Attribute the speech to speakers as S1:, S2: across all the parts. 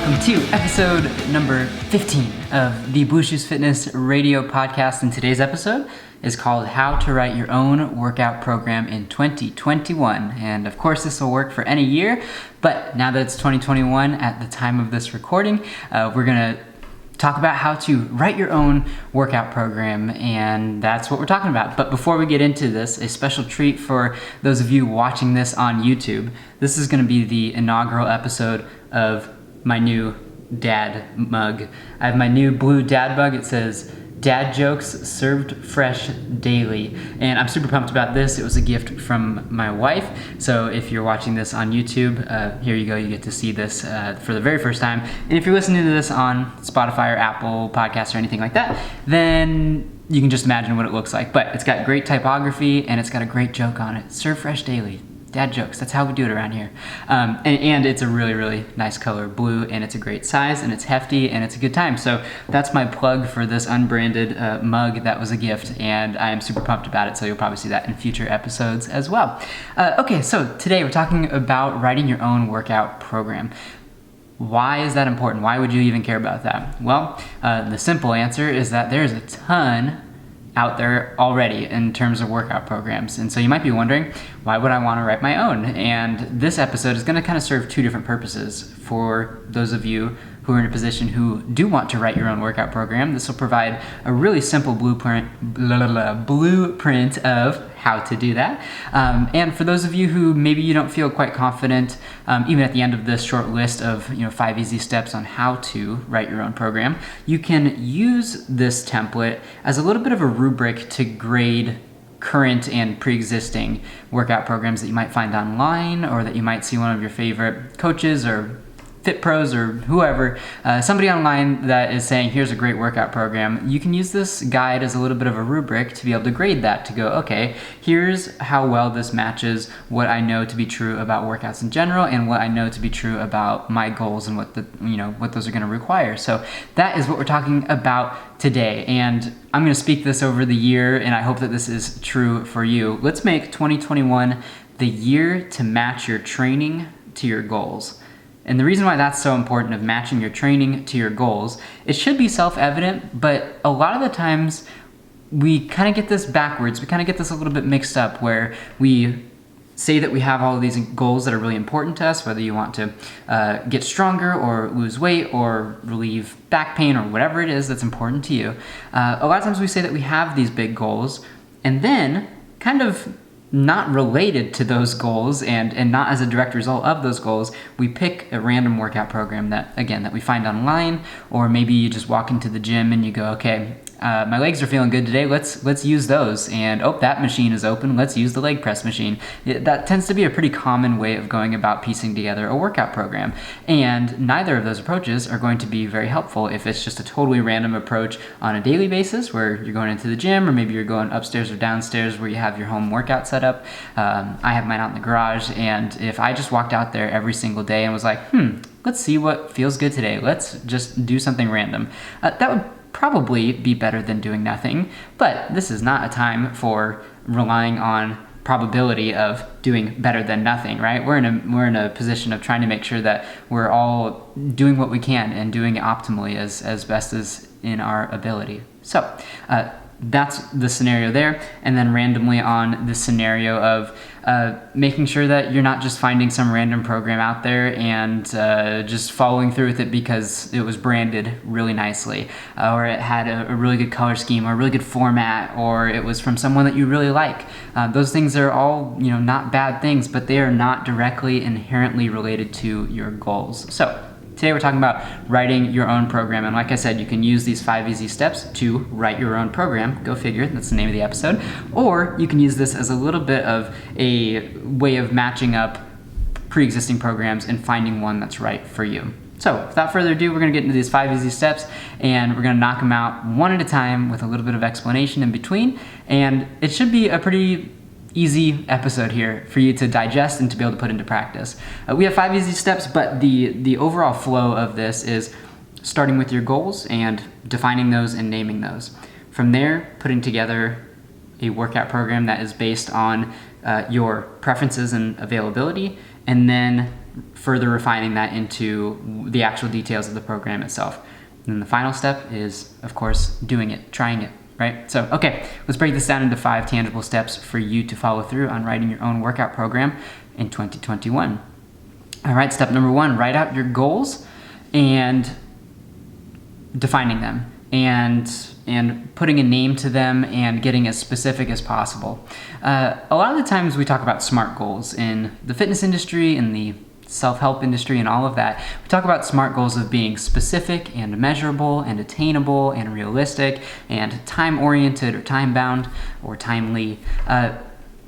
S1: welcome to episode number 15 of the Blue Shoes Fitness radio podcast. And today's episode is called How to Write Your Own Workout Program in 2021. And of course, this will work for any year, but now that it's 2021 at the time of this recording, we're going to talk about how to write your own workout program, and that's what we're talking about. But before we get into this, a special treat for those of you watching this on YouTube. This is going to be the inaugural episode of my new dad mug. I have my new blue dad mug. It says Dad Jokes Served Fresh Daily, and I'm super pumped about this. It was a gift from my wife, so if you're watching this on YouTube, here you go. You get to see this for the very first time. And if you're listening to this on Spotify or Apple Podcasts or anything like that, then you can just imagine what it looks like. But it's got great typography and it's got a great joke on it. Serve fresh daily. Dad jokes, that's how we do it around here. And it's a really, really nice color, blue, and it's a great size, and it's hefty, and it's a good time. So that's my plug for this unbranded mug that was a gift, and I am super pumped about it, so you'll probably see that in future episodes as well. Okay, so today we're talking about writing your own workout program. Why is that important? Why would you even care about that? Well, the simple answer is that there's a ton out there already in terms of workout programs. And so you might be wondering, why would I want to write my own? And this episode is going to kind of serve two different purposes. For those of you who are in a position who do want to write your own workout program, this will provide a really simple blueprint of how to do that. And for those of you who maybe you don't feel quite confident, even at the end of this short list of 5 easy steps on how to write your own program, you can use this template as a little bit of a rubric to grade current and pre-existing workout programs that you might find online, or that you might see one of your favorite coaches or Fit Pros or whoever, somebody online that is saying, here's a great workout program. You can use this guide as a little bit of a rubric to be able to grade that, to go, okay, here's how well this matches what I know to be true about workouts in general and what I know to be true about my goals and what those are going to require. So that is what we're talking about today. And I'm going to speak this over the year, and I hope that this is true for you. Let's make 2021 the year to match your training to your goals. And the reason why that's so important, of matching your training to your goals, it should be self-evident, but a lot of the times we kind of get this backwards. We kind of get this a little bit mixed up, where we say that we have all of these goals that are really important to us, whether you want to get stronger or lose weight or relieve back pain or whatever it is that's important to you. A lot of times we say that we have these big goals, and then kind of not related to those goals and not as a direct result of those goals, we pick a random workout program that we find online, or maybe you just walk into the gym and you go, okay, my legs are feeling good today, let's use those. And that machine is open, let's use the leg press machine. That tends to be a pretty common way of going about piecing together a workout program. And neither of those approaches are going to be very helpful if it's just a totally random approach on a daily basis, where you're going into the gym, or maybe you're going upstairs or downstairs where you have your home workout set up. I have mine out in the garage, and if I just walked out there every single day and was like, let's see what feels good today, let's just do something random, that would probably be better than doing nothing. But this is not a time for relying on probability of doing better than nothing, right? We're in a position of trying to make sure that we're all doing what we can and doing it optimally as best as in our ability. So that's the scenario there. And then randomly on the scenario of making sure that you're not just finding some random program out there and just following through with it because it was branded really nicely, or it had a really good color scheme or a really good format, or it was from someone that you really like. Those things are all not bad things, but they are not directly inherently related to your goals. So today we're talking about writing your own program, and like I said, you can use these 5 easy steps to write your own program. Go figure, that's the name of the episode. Or you can use this as a little bit of a way of matching up pre-existing programs and finding one that's right for you. So without further ado, we're going to get into these 5 easy steps, and we're going to knock them out one at a time with a little bit of explanation in between, and it should be a pretty easy episode here for you to digest and to be able to put into practice. We have 5 easy steps, but the overall flow of this is starting with your goals and defining those and naming those. From there, putting together a workout program that is based on your preferences and availability, and then further refining that into the actual details of the program itself. And then the final step is, of course, doing it, trying it, right? So, okay, let's break this down into 5 tangible steps for you to follow through on writing your own workout program in 2021. All right, step number 1, write out your goals and defining them and putting a name to them and getting as specific as possible. A lot of the times we talk about SMART goals in the fitness industry, in the self-help industry, and all of that. We talk about SMART goals of being specific and measurable and attainable and realistic and time-oriented or time-bound or timely.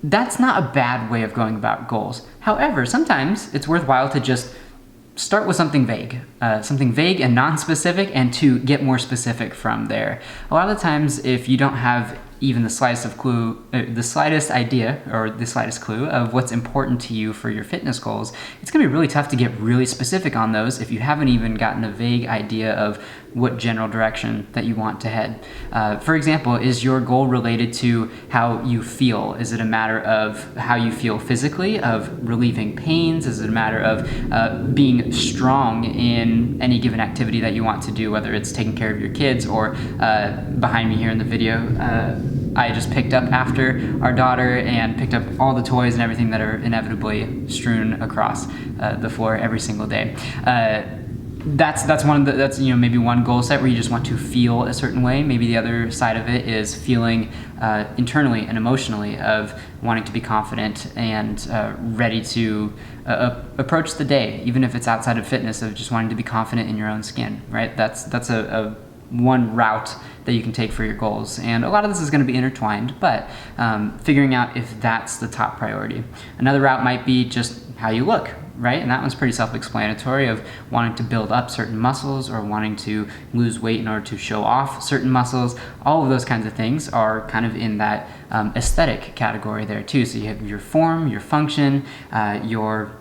S1: That's not a bad way of going about goals. However, sometimes it's worthwhile to just start with something vague and non-specific, and to get more specific from there. A lot of the times, if you don't have even the slightest idea or the slightest clue of what's important to you for your fitness goals, it's gonna be really tough to get really specific on those if you haven't even gotten a vague idea of what general direction that you want to head. For example, is your goal related to how you feel? Is it a matter of how you feel physically, of relieving pains? Is it a matter of being strong in any given activity that you want to do, whether it's taking care of your kids or behind me here in the video, I just picked up after our daughter and picked up all the toys and everything that are inevitably strewn across the floor every single day. That's maybe one goal set where you just want to feel a certain way. Maybe the other side of it is feeling internally and emotionally of wanting to be confident and ready to approach the day, even if it's outside of fitness, of just wanting to be confident in your own skin, right? That's a one route that you can take for your goals. And a lot of this is going to be intertwined, but figuring out if that's the top priority. Another route might be just how you look, right? And that one's pretty self-explanatory, of wanting to build up certain muscles or wanting to lose weight in order to show off certain muscles. All of those kinds of things are kind of in that aesthetic category there too. So you have your form, your function, your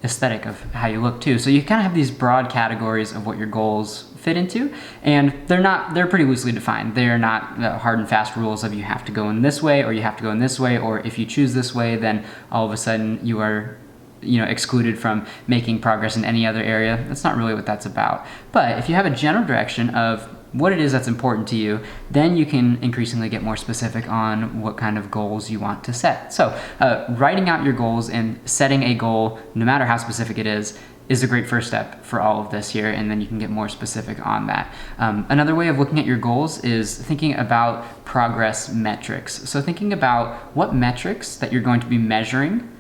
S1: aesthetic of how you look too. So you kind of have these broad categories of what your goals fit into, and they're pretty loosely defined. They're not hard and fast rules of you have to go in this way or you have to go in this way, or if you choose this way, then all of a sudden you are excluded from making progress in any other area. That's not really what that's about. But if you have a general direction of what it is that's important to you, then you can increasingly get more specific on what kind of goals you want to set. So writing out your goals and setting a goal, no matter how specific it is a great first step for all of this here, and then you can get more specific on that. Another way of looking at your goals is thinking about progress metrics. So thinking about what metrics that you're going to be measuring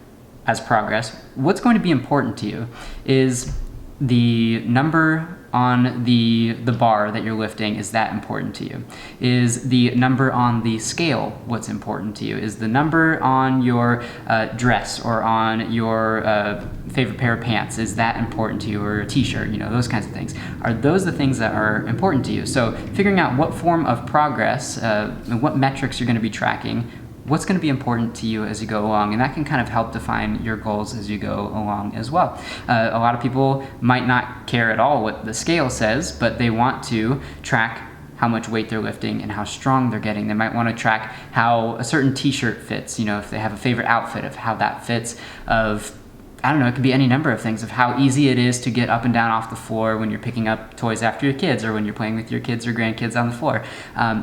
S1: as progress, what's going to be important to you. Is the number on the bar that you're lifting, is that important to you? Is the number on the scale what's important to you? Is the number on your dress or on your favorite pair of pants, is that important to you? Or a t-shirt, those kinds of things. Are those the things that are important to you? So figuring out what form of progress and what metrics you're going to be tracking, what's going to be important to you as you go along, and that can kind of help define your goals as you go along as well. A lot of people might not care at all what the scale says, but they want to track how much weight they're lifting and how strong they're getting. They might want to track how a certain t-shirt fits, if they have a favorite outfit, of how that fits, of it could be any number of things, of how easy it is to get up and down off the floor when you're picking up toys after your kids, or when you're playing with your kids or grandkids on the floor.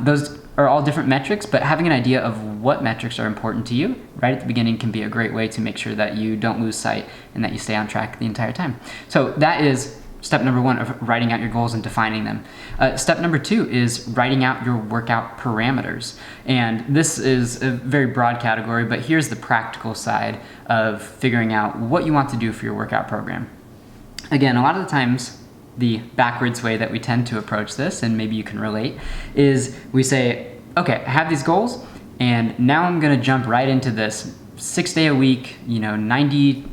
S1: Those are all different metrics, but having an idea of what metrics are important to you right at the beginning can be a great way to make sure that you don't lose sight and that you stay on track the entire time. So that is step number 1 of writing out your goals and defining them. Step number 2 is writing out your workout parameters. And this is a very broad category, but here's the practical side of figuring out what you want to do for your workout program. Again, a lot of the times, the backwards way that we tend to approach this, and maybe you can relate, is we say, okay, I have these goals, and now I'm gonna jump right into this 6 day a week, 90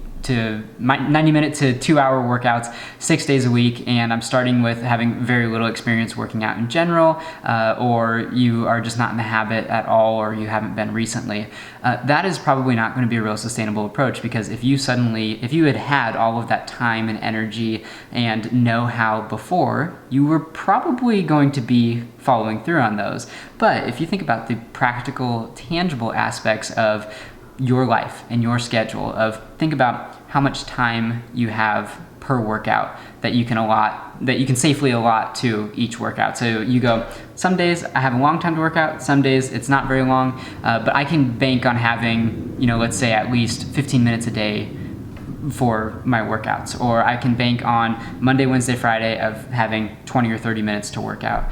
S1: minute to 2 hour workouts 6 days a week, and I'm starting with having very little experience working out in general, or you are just not in the habit at all, or you haven't been recently. That is probably not going to be a real sustainable approach, because if you had all of that time and energy and know-how before, you were probably going to be following through on those. But if you think about the practical, tangible aspects of your life and your schedule of think about how much time you have per workout that you can safely allot to each workout. So you go, some days I have a long time to work out, some days it's not very long, but I can bank on having, let's say at least 15 minutes a day for my workouts, or I can bank on Monday, Wednesday, Friday of having 20 or 30 minutes to work out.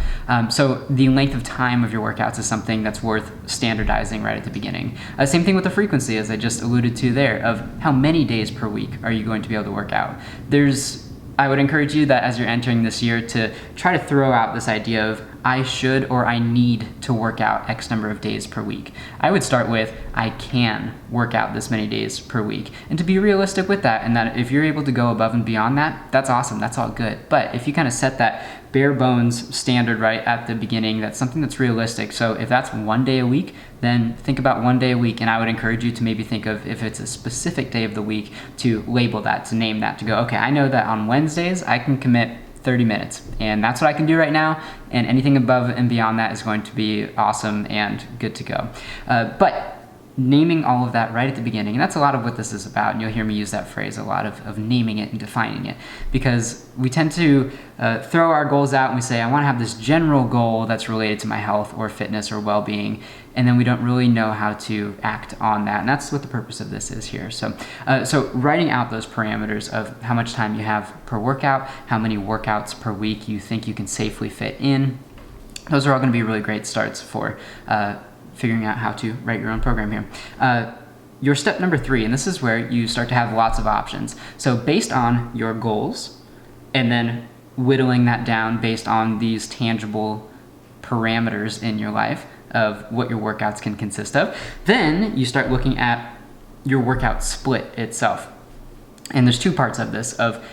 S1: So the length of time of your workouts is something that's worth standardizing right at the beginning. Same thing with the frequency, as I just alluded to there, of how many days per week are you going to be able to work out. I would encourage you that as you're entering this year to try to throw out this idea of I should or I need to work out X number of days per week. I would start with I can work out this many days per week, and to be realistic with that, and that if you're able to go above and beyond that, that's awesome, that's all good. But if you kind of set that bare bones standard right at the beginning, that's something that's realistic. So if that's 1 day a week, then think about 1 day a week, and I would encourage you to maybe think of, if it's a specific day of the week, to label that, to name that, to go, okay, I know that on Wednesdays I can commit 30 minutes, and that's what I can do right now, and anything above and beyond that is going to be awesome and good to go. But naming all of that right at the beginning, and that's a lot of what this is about, and you'll hear me use that phrase a lot, of naming it and defining it, because we tend to throw our goals out and we say, I want to have this general goal that's related to my health or fitness or well-being, and then we don't really know how to act on that, and that's what the purpose of this is here. So writing out those parameters of how much time you have per workout, how many workouts per week you think you can safely fit in, those are all going to be really great starts for figuring out how to write your own program here. Your step number 3, and this is where you start to have lots of options. So based on your goals, and then whittling that down based on these tangible parameters in your life of what your workouts can consist of, then you start looking at your workout split itself. And there's 2 parts of this, of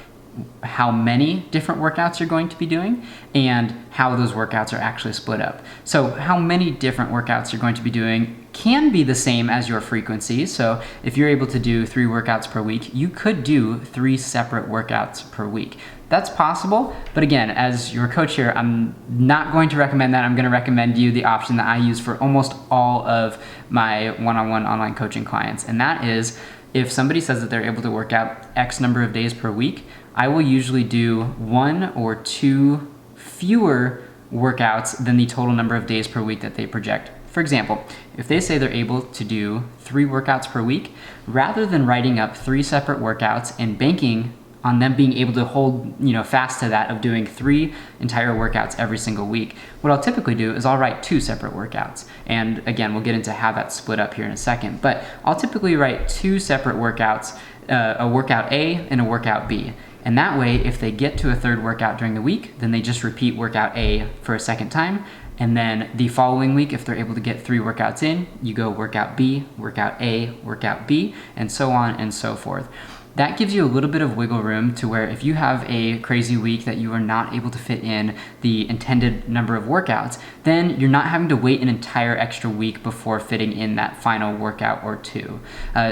S1: how many different workouts you're going to be doing and how those workouts are actually split up. So how many different workouts you're going to be doing can be the same as your frequency. So if you're able to do 3 workouts per week, you could do 3 separate workouts per week. That's possible, but again, as your coach here, I'm not going to recommend that. I'm going to recommend you the option that I use for almost all of my one-on-one online coaching clients, and that is, if somebody says that they're able to work out X number of days per week, I will usually do 1 or 2 fewer workouts than the total number of days per week that they project. For example, if they say they're able to do 3 workouts per week, rather than writing up 3 separate workouts and banking on them being able to hold fast to that of doing 3 entire workouts every single week, what I'll typically do is I'll write 2 separate workouts. And again, we'll get into how that's split up here in a second, but I'll typically write 2 separate workouts, a workout A and a workout B. And that way, if they get to a 3rd workout during the week, then they just repeat workout A for a second time. And then the following week, if they're able to get 3 workouts in, you go workout B, workout A, workout B, and so on and so forth. That gives you a little bit of wiggle room to where if you have a crazy week that you are not able to fit in the intended number of workouts, then you're not having to wait an entire extra week before fitting in that final workout or 2.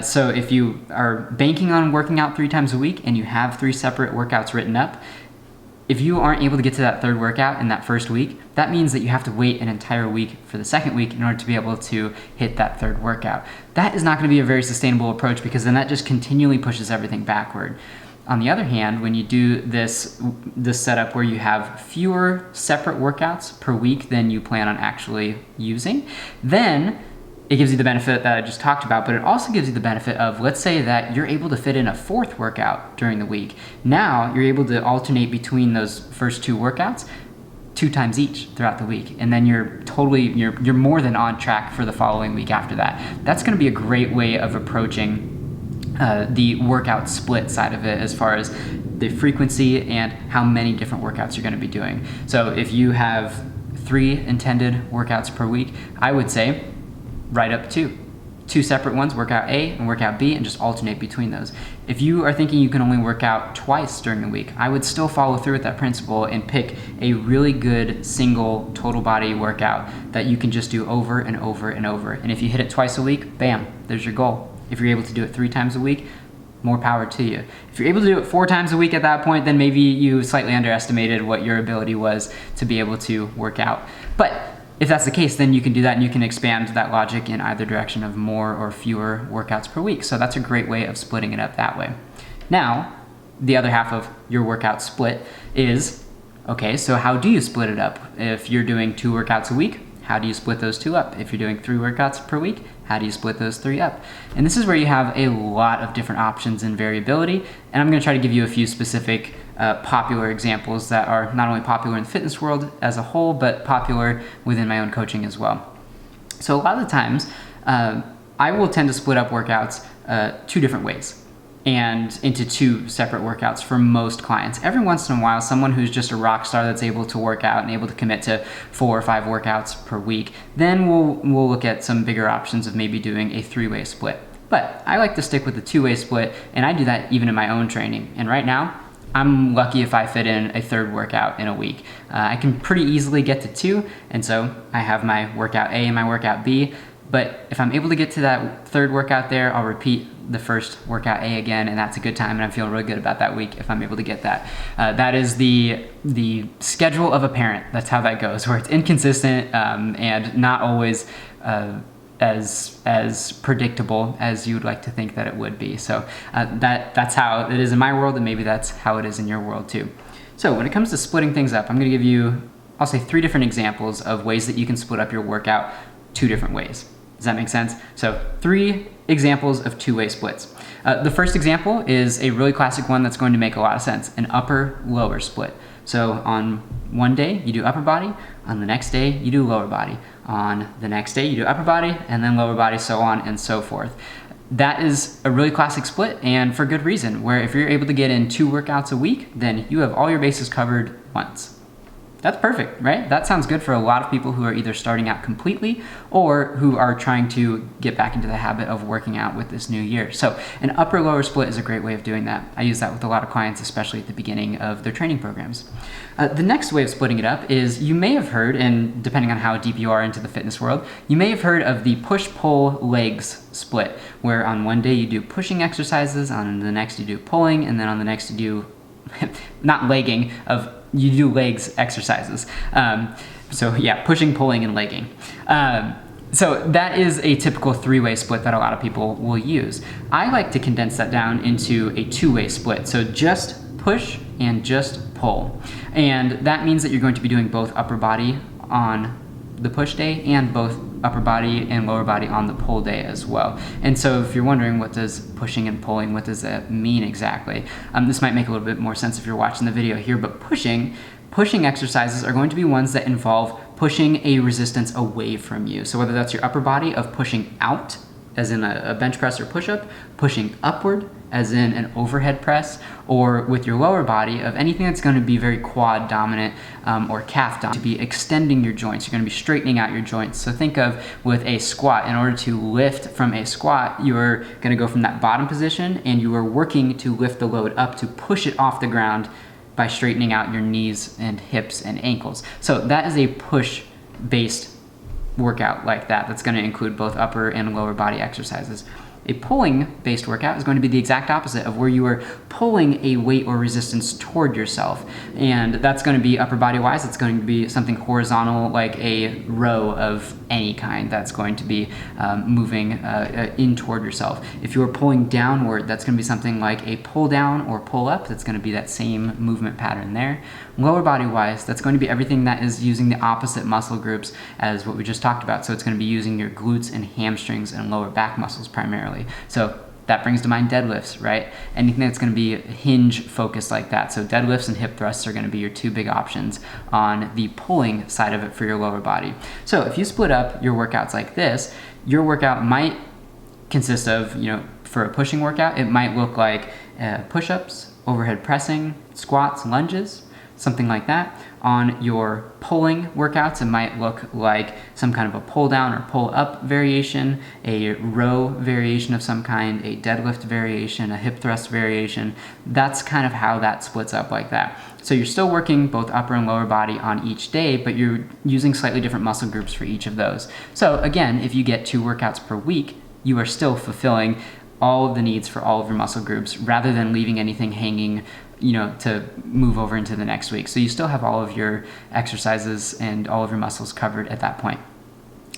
S1: So if you are banking on working out 3 times a week and you have 3 separate workouts written up, if you aren't able to get to that 3rd workout in that first week, that means that you have to wait an entire week for the 2nd week in order to be able to hit that 3rd workout. That is not going to be a very sustainable approach, because then that just continually pushes everything backward. On the other hand, when you do this setup where you have fewer separate workouts per week than you plan on actually using, then it gives you the benefit that I just talked about, but it also gives you the benefit of, let's say that you're able to fit in a 4th workout during the week. Now you're able to alternate between those first 2 workouts 2 times each throughout the week, and then you're more than on track for the following week after that. That's going to be a great way of approaching the workout split side of it, as far as the frequency and how many different workouts you're going to be doing. So if you have 3 intended workouts per week, I would say write up 2 separate ones, workout A and workout B, and just alternate between those. If you are thinking you can only work out twice during the week, I would still follow through with that principle and pick a really good single total body workout that you can just do over and over and over. And if you hit it twice a week, bam, there's your goal. If you're able to do it 3 times a week, more power to you. If you're able to do it 4 times a week at that point, then maybe you slightly underestimated what your ability was to be able to work out. But if that's the case, then you can do that and you can expand that logic in either direction of more or fewer workouts per week. So that's a great way of splitting it up that way. Now, the other half of your workout split is, okay, so how do you split it up? If you're doing 2 workouts a week, how do you split those 2 up? If you're doing 3 workouts per week, how do you split those 3 up? And this is where you have a lot of different options and variability. And I'm gonna try to give you a few specific popular examples that are not only popular in the fitness world as a whole, but popular within my own coaching as well. So a lot of the times, I will tend to split up workouts 2 different ways and into 2 separate workouts for most clients. Every once in a while, someone who's just a rock star that's able to work out and able to commit to 4 or 5 workouts per week, then we'll look at some bigger options of maybe doing a 3-way split. But I like to stick with the 2-way split, and I do that even in my own training. And right now, I'm lucky if I fit in a 3rd workout in a week. I can pretty easily get to 2, and so I have my workout A and my workout B. But if I'm able to get to that 3rd workout there, I'll repeat the first workout A again, and that's a good time, and I'm feeling really good about that week if I'm able to get that. That is the schedule of a parent. That's how that goes, where it's inconsistent and not always as predictable as you would like to think that it would be. So that's how it is in my world, and maybe that's how it is in your world too. So when it comes to splitting things up, I'm going to give you, I'll say 3 different examples of ways that you can split up your workout 2 different ways. Does that make sense? So 3 examples of 2-way splits. The first example is a really classic one that's going to make a lot of sense, an upper-lower split. So on one day, you do upper body. On the next day, you do lower body. On the next day, you do upper body, and then lower body, so on and so forth. That is a really classic split, and for good reason, where if you're able to get in 2 workouts a week, then you have all your bases covered once. That's perfect, right? That sounds good for a lot of people who are either starting out completely or who are trying to get back into the habit of working out with this new year. So an upper-lower split is a great way of doing that. I use that with a lot of clients, especially at the beginning of their training programs. The next way of splitting it up is, you may have heard, and depending on how deep you are into the fitness world, you may have heard of the push-pull legs split, where on one day you do pushing exercises, on the next you do pulling, and then on the next you do, not legging, you do legs exercises. So yeah, pushing, pulling, and legging. So that is a typical 3-way split that a lot of people will use. I like to condense that down into a 2-way split. So just push and just pull. And that means that you're going to be doing both upper body on the push day and both upper body and lower body on the pull day as well. And so if you're wondering, what does pushing and pulling, what does that mean exactly? This might make a little bit more sense if you're watching the video here, but pushing exercises are going to be ones that involve pushing a resistance away from you. So whether that's your upper body of pushing out, as in a bench press or push-up, pushing upward, as in an overhead press, or with your lower body of anything that's going to be very quad dominant or calf dominant, to be extending your joints. You're going to be straightening out your joints. So think of with a squat, in order to lift from a squat, you're going to go from that bottom position and you are working to lift the load up to push it off the ground by straightening out your knees and hips and ankles. So that is a push-based workout like that. That's going to include both upper and lower body exercises. A pulling-based workout is going to be the exact opposite, of where you are pulling a weight or resistance toward yourself. And that's going to be upper body-wise. It's going to be something horizontal, like a row of any kind that's going to be moving in toward yourself. If you're pulling downward, that's going to be something like a pull-down or pull-up. That's going to be that same movement pattern there. Lower body-wise, that's going to be everything that is using the opposite muscle groups as what we just talked about. So it's going to be using your glutes and hamstrings and lower back muscles primarily. So that brings to mind deadlifts, right? Anything that's going to be hinge focused like that. So deadlifts and hip thrusts are going to be your 2 big options on the pulling side of it for your lower body. So if you split up your workouts like this, your workout might consist of, for a pushing workout, it might look like push-ups, overhead pressing, squats, lunges, something like that. On your pulling workouts, it might look like some kind of a pull down or pull up variation, a row variation of some kind, a deadlift variation, a hip thrust variation. That's kind of how that splits up like that. So you're still working both upper and lower body on each day, but you're using slightly different muscle groups for each of those. So again, if you get 2 workouts per week, you are still fulfilling all of the needs for all of your muscle groups, rather than leaving anything hanging to move over into the next week. So you still have all of your exercises and all of your muscles covered at that point.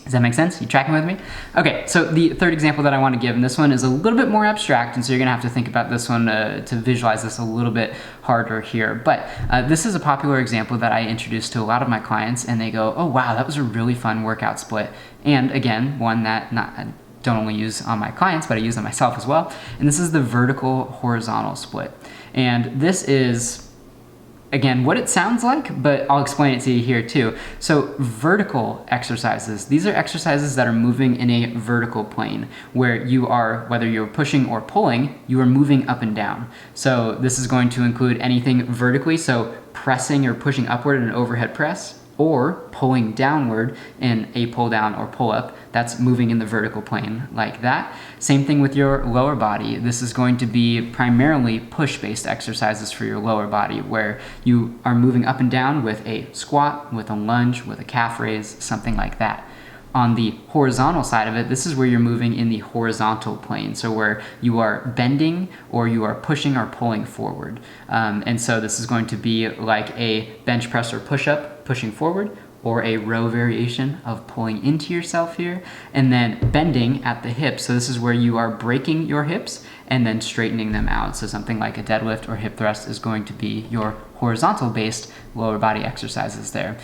S1: Does that make sense? You tracking with me? Okay, so the third example that I want to give, and this one is a little bit more abstract, and so you're going to have to think about this one to visualize this a little bit harder here. But this is a popular example that I introduce to a lot of my clients, and they go, oh wow, that was a really fun workout split. And again, one that I don't only use on my clients, but I use on myself as well. And this is the vertical horizontal split. And this is, again, what it sounds like, but I'll explain it to you here too. So vertical exercises, these are exercises that are moving in a vertical plane where you are, whether you're pushing or pulling, you are moving up and down. So this is going to include anything vertically, so pressing or pushing upward in an overhead press, or pulling downward in a pull down or pull up. That's moving in the vertical plane like that. Same thing with your lower body. This is going to be primarily push-based exercises for your lower body, where you are moving up and down with a squat, with a lunge, with a calf raise, something like that. On the horizontal side of it, this is where you're moving in the horizontal plane, so where you are bending or you are pushing or pulling forward. And so this is going to be like a bench press or push-up, pushing forward, or a row variation of pulling into yourself here, and then bending at the hips. So this is where you are breaking your hips and then straightening them out. So something like a deadlift or hip thrust is going to be your horizontal-based lower body exercises there.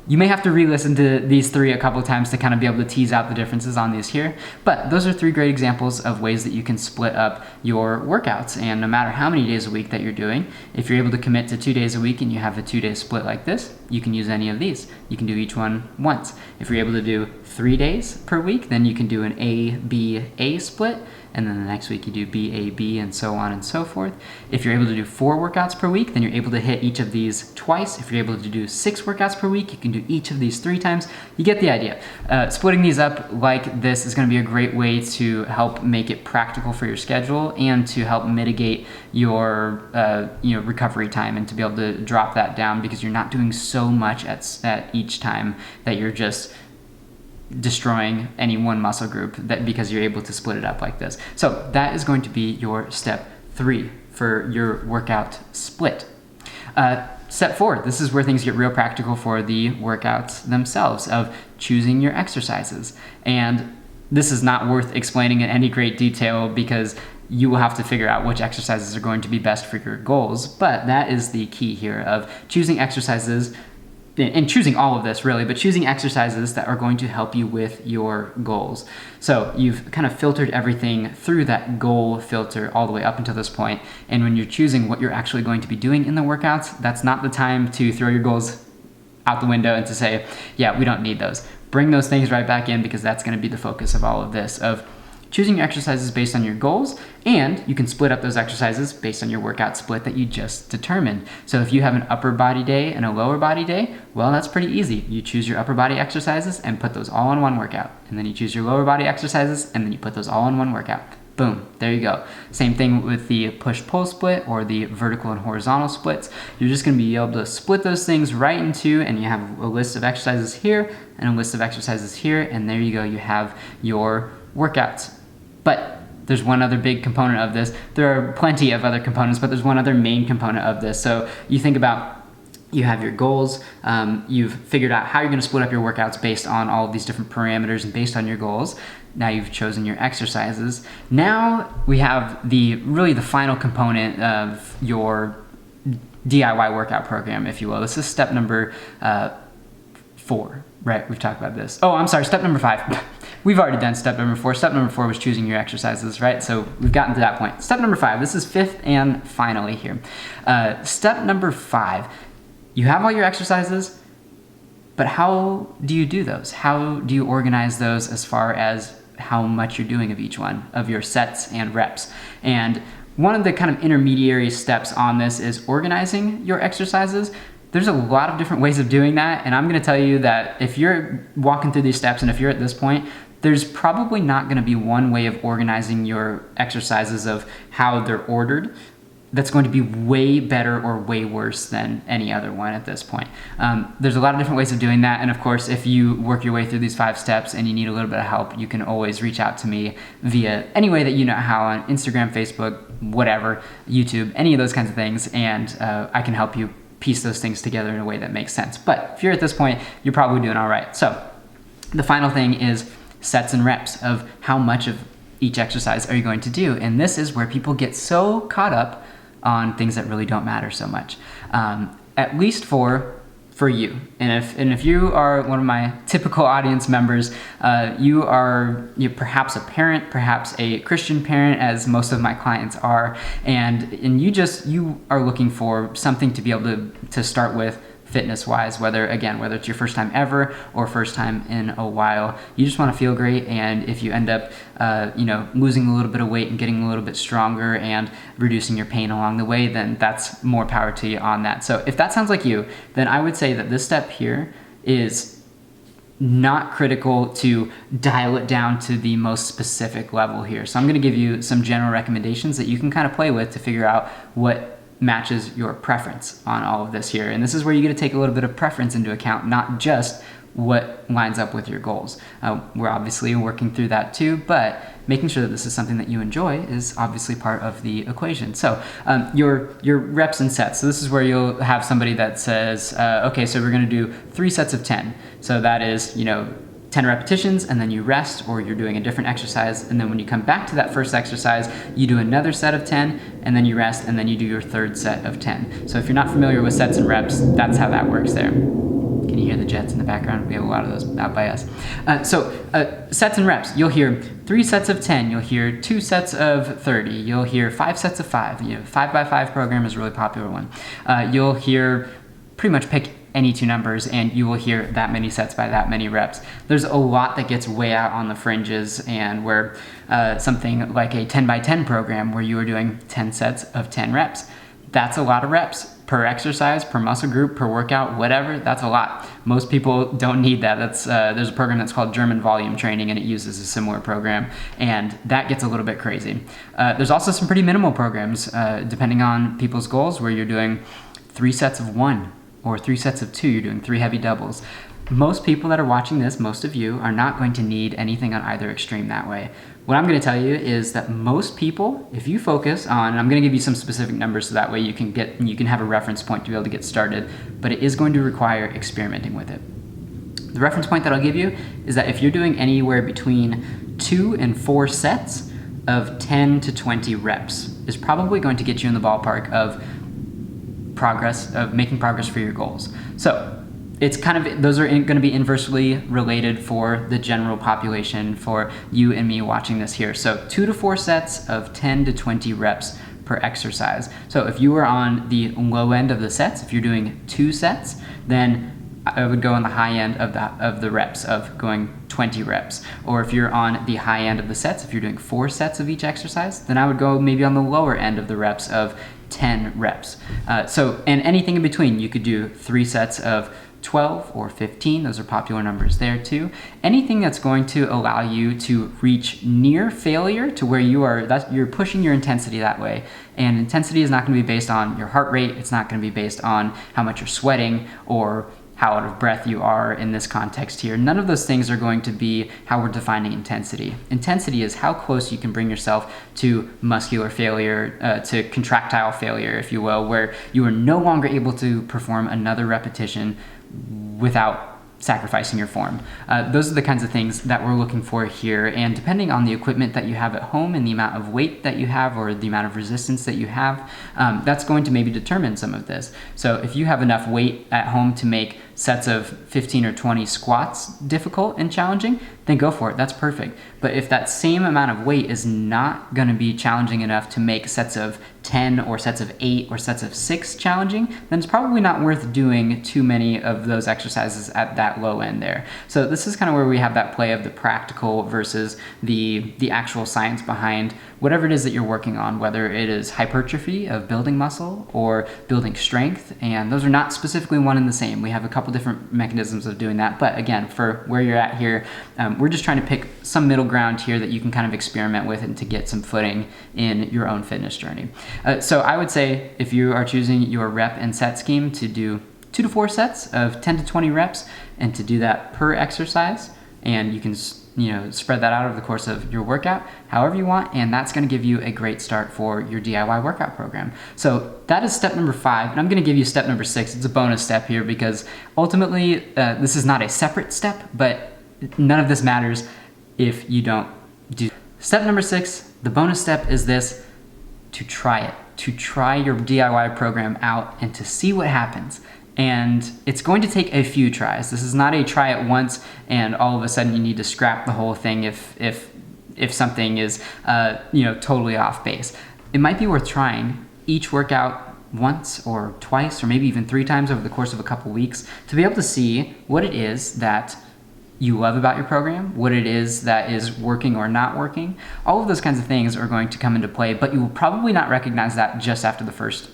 S1: You may have to re-listen to these three a couple of times to kind of be able to tease out the differences on these here, but those are three great examples of ways that you can split up your workouts. And no matter how many days a week that you're doing, if you're able to commit to 2 days a week and you have a 2-day split like this, you can use any of these. You can do each one once. If you're able to do 3 days per week, then you can do an A-B-A split, and then the next week you do B-A-B, and so on and so forth. If you're able to do 4 workouts per week, then you're able to hit each of these twice. If you're able to do 6 workouts per week, you can do each of these 3 times. You get the idea. Splitting these up like this is going to be a great way to help make it practical for your schedule and to help mitigate your recovery time, and to be able to drop that down, because you're not doing so much at each time that you're just destroying any one muscle group, that because you're able to split it up like this. So that is going to be your step 3 for your workout split. Step 4, this is where things get real practical for the workouts themselves, of choosing your exercises. And this is not worth explaining in any great detail, because you will have to figure out which exercises are going to be best for your goals. But that is the key here, of choosing exercises, and choosing all of this really, but choosing exercises that are going to help you with your goals. So you've kind of filtered everything through that goal filter all the way up until this point. And when you're choosing what you're actually going to be doing in the workouts, that's not the time to throw your goals out the window and to say, yeah, we don't need those. Bring those things right back in, because that's going to be the focus of all of this, of choosing your exercises based on your goals, and you can split up those exercises based on your workout split that you just determined. So if you have an upper body day and a lower body day, well, that's pretty easy. You choose your upper body exercises and put those all in one workout. And then you choose your lower body exercises and then you put those all in one workout. Boom, there you go. Same thing with the push-pull split or the vertical and horizontal splits. You're just gonna be able to split those things right into, and you have a list of exercises here and a list of exercises here, and there you go, you have your workouts. But there's one other big component of this. There are plenty of other components, but there's one other main component of this. So you think about, you have your goals, you've figured out how you're gonna split up your workouts based on all of these different parameters and based on your goals. Now you've chosen your exercises. Now we have the final component of your DIY workout program, if you will. This is step number 4, right? We've talked about this. Oh, I'm sorry, step number 5. We've already done step number 4. Step number 4 was choosing your exercises, right? So we've gotten to that point. Step number 5, this is 5th and finally here. Step number 5, you have all your exercises, but how do you do those? How do you organize those as far as how much you're doing of each one, of your sets and reps? And one of the kind of intermediary steps on this is organizing your exercises. There's a lot of different ways of doing that, and I'm gonna tell you that if you're walking through these steps and if you're at this point, there's probably not gonna be one way of organizing your exercises of how they're ordered. that's going to be way better or way worse than any other one at this point. There's a lot of different ways of doing that. And of course, if you work your way through these 5 steps and you need a little bit of help, you can always reach out to me via any way that you know how, on Instagram, Facebook, whatever, YouTube, any of those kinds of things. And I can help you piece those things together in a way that makes sense. But if you're at this point, you're probably doing all right. So the final thing is sets and reps of how much of each exercise are you going to do. And this is where people get so caught up on things that really don't matter so much, at least for you. And if you are one of my typical audience members, you're perhaps a parent, perhaps a Christian parent, as most of my clients are, and you are looking for something to be able to start with fitness-wise, whether it's your first time ever or first time in a while. You just want to feel great, and if you end up losing a little bit of weight and getting a little bit stronger and reducing your pain along the way, then that's more power to you on that. So if that sounds like you, then I would say that this step here is not critical to dial it down to the most specific level here. So I'm going to give you some general recommendations that you can kind of play with to figure out what matches your preference on all of this here. And this is where you get to take a little bit of preference into account, not just what lines up with your goals. We're obviously working through that too, but making sure that this is something that you enjoy is obviously part of the equation. So your reps and sets. So this is where you'll have somebody that says, okay, so we're going to do 3 sets of 10. So that is, 10 repetitions, and then you rest, or you're doing a different exercise, and then when you come back to that first exercise, you do another set of 10, and then you rest, and then you do your third set of 10. So if you're not familiar with sets and reps, that's how that works there. Can you hear the jets in the background? We have a lot of those out by us. Sets and reps. You'll hear 3 sets of 10. You'll hear 2 sets of 30. You'll hear 5 sets of 5. 5x5 program is a really popular one. You'll hear pretty much pick any 2 numbers, and you will hear that many sets by that many reps. There's a lot that gets way out on the fringes, and where something like a 10x10 program where you are doing 10 sets of 10 reps. That's a lot of reps per exercise, per muscle group, per workout, whatever. That's a lot. Most people don't need that. There's a program that's called German Volume Training, and it uses a similar program, and that gets a little bit crazy. There's also some pretty minimal programs, depending on people's goals, where you're doing 3 sets of 1 or 3 sets of 2. You're doing 3 heavy doubles. Most people that are watching this, most of you, are not going to need anything on either extreme that way. What I'm going to tell you is that most people, if you focus on, and I'm going to give you some specific numbers so that way you can have a reference point to be able to get started, but it is going to require experimenting with it. The reference point that I'll give you is that if you're doing anywhere between 2 and 4 sets of 10 to 20 reps is probably going to get you in the ballpark of making progress for your goals. So it's those are going to be inversely related for the general population, for you and me watching this here. So 2 to 4 sets of 10 to 20 reps per exercise. So if you were on the low end of the sets, if you're doing 2 sets, then I would go on the high end of the reps, of going 20 reps. Or if you're on the high end of the sets, if you're doing 4 sets of each exercise, then I would go maybe on the lower end of the reps of 10 reps. And anything in between, you could do 3 sets of 12 or 15. Those are popular numbers there too. Anything that's going to allow you to reach near failure to where you're pushing your intensity that way. And intensity is not going to be based on your heart rate. It's not going to be based on how much you're sweating or how out of breath you are in this context here. None of those things are going to be how we're defining intensity. Intensity is how close you can bring yourself to muscular failure, to contractile failure, if you will, where you are no longer able to perform another repetition without sacrificing your form. Those are the kinds of things that we're looking for here, and depending on the equipment that you have at home and the amount of weight that you have or the amount of resistance that you have, that's going to maybe determine some of this. So if you have enough weight at home to make sets of 15 or 20 squats difficult and challenging, then go for it. That's perfect. But if that same amount of weight is not going to be challenging enough to make sets of 10 or sets of 8 or sets of 6 challenging, then it's probably not worth doing too many of those exercises at that low end there. So this is kind of where we have that play of the practical versus the actual science behind whatever it is that you're working on, whether it is hypertrophy of building muscle or building strength. And those are not specifically one and the same. We have a couple couple different mechanisms of doing that. But again, for where you're at here, we're just trying to pick some middle ground here that you can kind of experiment with and to get some footing in your own fitness journey. So I would say if you are choosing your rep and set scheme to do 2 to 4 sets of 10 to 20 reps and to do that per exercise, and you can spread that out over the course of your workout however you want, and that's going to give you a great start for your DIY workout program. So that is step number 5, and I'm going to give you step number 6. It's a bonus step here because ultimately this is not a separate step, but none of this matters if you don't do. Step number 6, the bonus step, is this: to try it, to try your DIY program out and to see what happens. And it's going to take a few tries. This is not a try it once and all of a sudden you need to scrap the whole thing if something is totally off base. It might be worth trying each workout once or twice or maybe even 3 times over the course of a couple weeks to be able to see what it is that you love about your program, what it is that is working or not working. All of those kinds of things are going to come into play, but you will probably not recognize that just after the first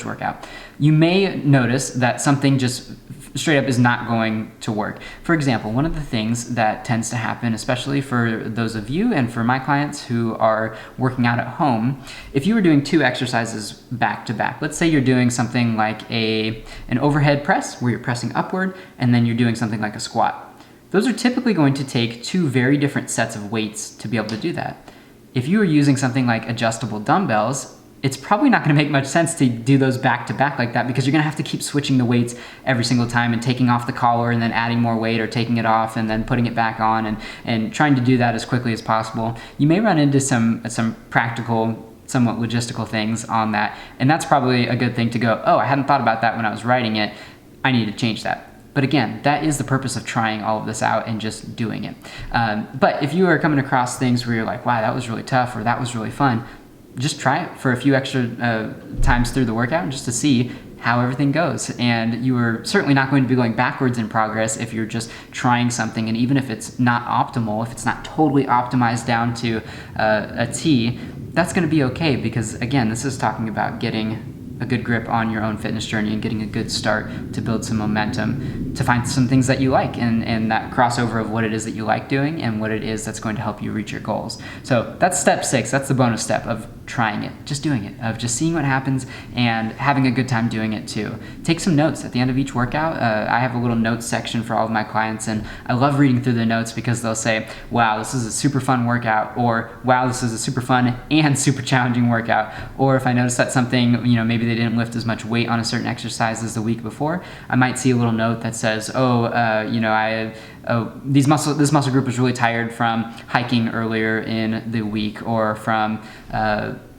S1: workout. You may notice that something just straight up is not going to work. For example, one of the things that tends to happen, especially for those of you and for my clients who are working out at home, if you were doing 2 exercises back to back, let's say you're doing something like an overhead press where you're pressing upward, and then you're doing something like a squat. Those are typically going to take 2 very different sets of weights to be able to do that. If you were using something like adjustable dumbbells, it's probably not going to make much sense to do those back to back like that because you're going to have to keep switching the weights every single time and taking off the collar and then adding more weight or taking it off and then putting it back on and trying to do that as quickly as possible. You may run into some practical, somewhat logistical things on that, and that's probably a good thing to go, oh, I hadn't thought about that when I was writing it. I need to change that. But again, that is the purpose of trying all of this out and just doing it. But if you are coming across things where you're like, wow, that was really tough or that was really fun, just try it for a few extra times through the workout just to see how everything goes. And you are certainly not going to be going backwards in progress if you're just trying something. And even if it's not optimal, if it's not totally optimized down to a T, that's going to be okay because, again, this is talking about getting a good grip on your own fitness journey and getting a good start to build some momentum, to find some things that you like and that crossover of what it is that you like doing and what it is that's going to help you reach your goals. So that's step 6. That's the bonus step of trying it, just doing it, of just seeing what happens and having a good time doing it too. Take some notes at the end of each workout. I have a little notes section for all of my clients, and I love reading through the notes because they'll say, wow, this is a super fun workout, or wow, this is a super fun and super challenging workout. Or if I notice that something, maybe they didn't lift as much weight on a certain exercise as the week before, I might see a little note that says, this muscle group was really tired from hiking earlier in the week, or from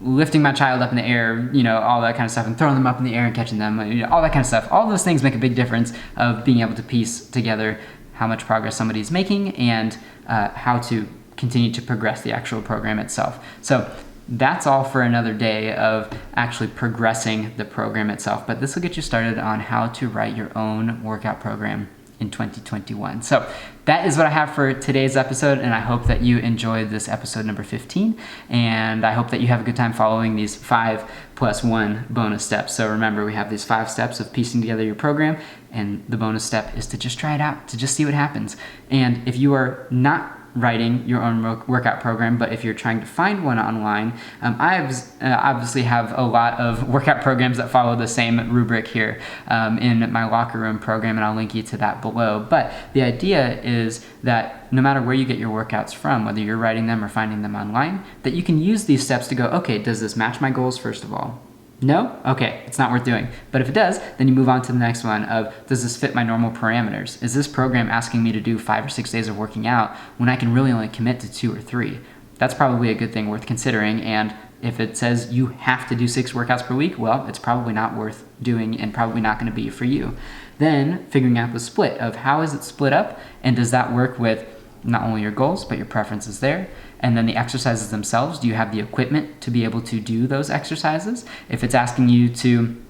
S1: lifting my child up in the air, all that kind of stuff, and throwing them up in the air and catching them, all that kind of stuff. All those things make a big difference of being able to piece together how much progress somebody's making and how to continue to progress the actual program itself. So that's all for another day of actually progressing the program itself. But this will get you started on how to write your own workout program in 2021. So that is what I have for today's episode, and I hope that you enjoyed this episode number 15, and I hope that you have a good time following these 5+1 bonus steps. So remember, we have these 5 steps of piecing together your program, and the bonus step is to just try it out, to just see what happens. And if you are not writing your own workout program, but if you're trying to find one online, I obviously have a lot of workout programs that follow the same rubric here in my Locker Room program, and I'll link you to that below. But the idea is that no matter where you get your workouts from, whether you're writing them or finding them online, that you can use these steps to go, okay, does this match my goals first of all? No? Okay, it's not worth doing. But if it does, then you move on to the next one of, does this fit my normal parameters? Is this program asking me to do 5 or 6 days of working out when I can really only commit to 2 or 3? That's probably a good thing worth considering. And if it says you have to do 6 workouts per week, well, it's probably not worth doing and probably not going to be for you. Then figuring out the split of how is it split up, and does that work with not only your goals, but your preferences there. And then the exercises themselves, do you have the equipment to be able to do those exercises? If it's asking you to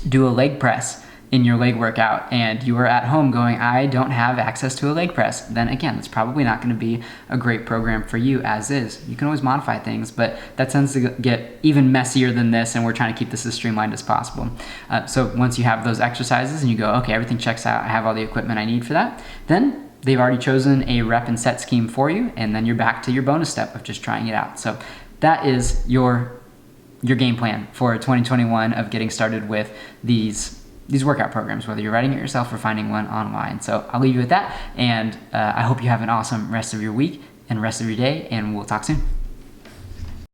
S1: do a leg press, in your leg workout and you are at home going, I don't have access to a leg press, then again, it's probably not going to be a great program for you as is. You can always modify things, but that tends to get even messier than this, and we're trying to keep this as streamlined as possible. So once you have those exercises and you go, okay, everything checks out, I have all the equipment I need for that, then they've already chosen a rep and set scheme for you, and then you're back to your bonus step of just trying it out. So that is your game plan for 2021 of getting started with these workout programs, whether you're writing it yourself or finding one online. So I'll leave you with that, and I hope you have an awesome rest of your week and rest of your day, and we'll talk soon.